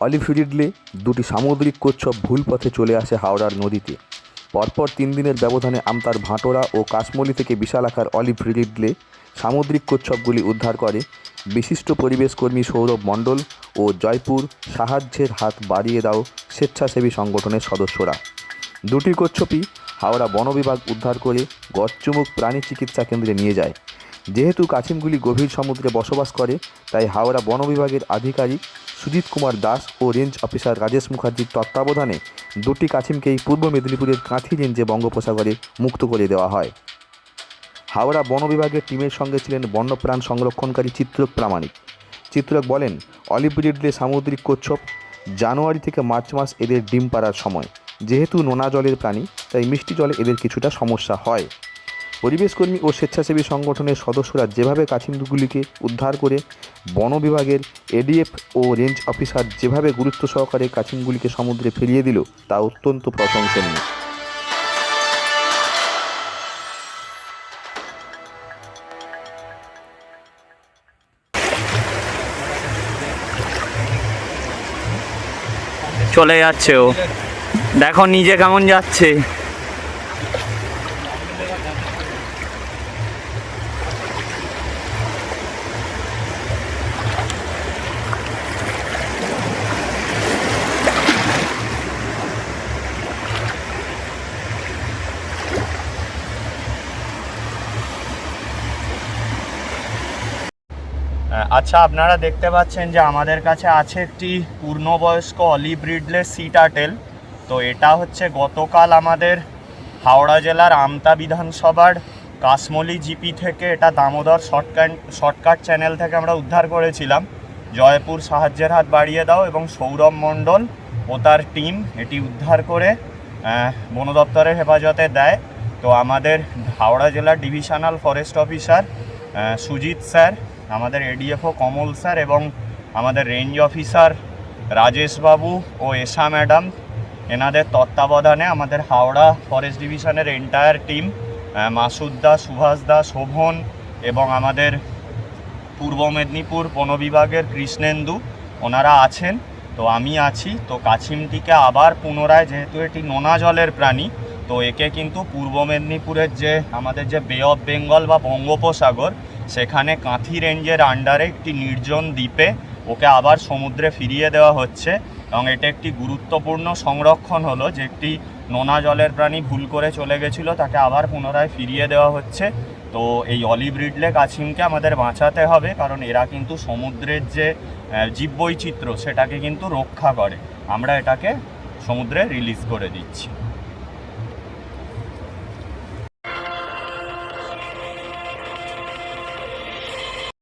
Olive Ridley দুটি সামুদ্রিক কচ্ছপ ভুল পথে চলে আসে হাওড়ার নদীতে। পরপর 3 দিনের ব্যবধানে আমতার ভাটোরা ও কাশমলি থেকে বিশাল আকার অলিভ রিডলে সামুদ্রিক কচ্ছপগুলি উদ্ধার করে বিশিষ্ট পরিবেশকর্মী সৌরভ মণ্ডল ও জয়পুর সাহায্যের হাত বাড়িয়ে দাও স্বেচ্ছাসেবী সংগঠনের সদস্যরা। দুটি কচ্ছপই হাওড়া বন বিভাগ উদ্ধার করে গড়চুমুক প্রাণী চিকিৎসা কেন্দ্রে নিয়ে যায়। যেহেতু কাছিমগুলি গভীর সমুদ্রে বসবাস করে, তাই হাওড়া বন বিভাগের আধিকারিক সুজিত কুমার দাস ও রেঞ্জ অফিসার রাজেশ মুখার্জির তত্ত্বাবধানে দুটি কাছিমকেই পূর্ব মেদিনীপুরের কাঁথি রেঞ্জে বঙ্গোপসাগরে মুক্ত করে দেওয়া হয়। হাওড়া বন বিভাগের টিমের সঙ্গে ছিলেন বন্যপ্রাণ সংরক্ষণকারী চিত্রক প্রামাণিক। চিত্রক বলেন, অলিভ রিডলে সামুদ্রিক কচ্ছপ জানুয়ারি থেকে মার্চ মাস এদের ডিম পাড়ার সময়। যেহেতু নোনা জলের প্রাণী, তাই মিষ্টি জলে এদের কিছুটা সমস্যা হয়। পরিবেশকর্মী ও স্বেচ্ছাসেবী সংগঠনের সদস্যরা যেভাবে কাছিমগুলিকে উদ্ধার করে বন বিভাগের এডিএফ ও রেঞ্জ অফিসার যেভাবে গুরুত্ব সহকারে কাছিমগুলিকে সমুদ্রে ফিরিয়ে দিল, তা অত্যন্ত প্রশংসনীয়। চলে যাচ্ছে ও, দেখো নিজে কেমন যাচ্ছে। আচ্ছা, আপনারা দেখতে পাচ্ছেন যে আমাদের কাছে আছে একটি পূর্ণবয়স্ক অলিভ রিডলে সি টার্টেল। তো এটা হচ্ছে গতকাল আমাদের হাওড়া জেলার আমতা বিধানসভার কাশমলি জিপি থেকে, এটা দামোদর শর্টকাট চ্যানেল থেকে আমরা উদ্ধার করেছিলাম। জয়পুর সাহায্যের হাত বাড়িয়ে দাও এবং সৌরভ মণ্ডল ও তার টিম এটি উদ্ধার করে বন দপ্তরের হেফাজতে দেয়। তো আমাদের হাওড়া জেলার divisional forest officer Sujit sir, আমাদের এডিএফও কমল স্যার এবং আমাদের রেঞ্জ অফিসার রাজেশবাবু ও এশা ম্যাডাম, এনাদের তত্ত্বাবধানে আমাদের হাওড়া ফরেস্ট ডিভিশনের এন্টায়ার টিম, মাসুদ দা, সুভাষ দা, শোভন এবং আমাদের পূর্ব মেদিনীপুর বন বিভাগের কৃষ্ণেন্দু, ওনারা আছেন। তো আমি আছি। তো কাছিমটিকে আবার পুনরায়, যেহেতু এটি নোনা জলের প্রাণী, তো একে কিন্তু পূর্ব মেদিনীপুরের যে আমাদের যে বে অফ বেঙ্গল বা বঙ্গোপসাগর, সেখানে কাঁথি রেঞ্জের আন্ডারে একটি নির্জন দ্বীপে ওকে আবার সমুদ্রে ফিরিয়ে দেওয়া হচ্ছে। এবং এটা একটি গুরুত্বপূর্ণ সংরক্ষণ হলো যে একটি নোনা জলের প্রাণী ভুল করে চলে গেছিলো, তাকে আবার পুনরায় ফিরিয়ে দেওয়া হচ্ছে। তো এই অলিভ রিডলে কাছিমকে আমাদের বাঁচাতে হবে, কারণ এরা কিন্তু সমুদ্রের যে জীববৈচিত্র্য সেটাকে কিন্তু রক্ষা করে। আমরা এটাকে সমুদ্রে রিলিজ করে দিচ্ছি।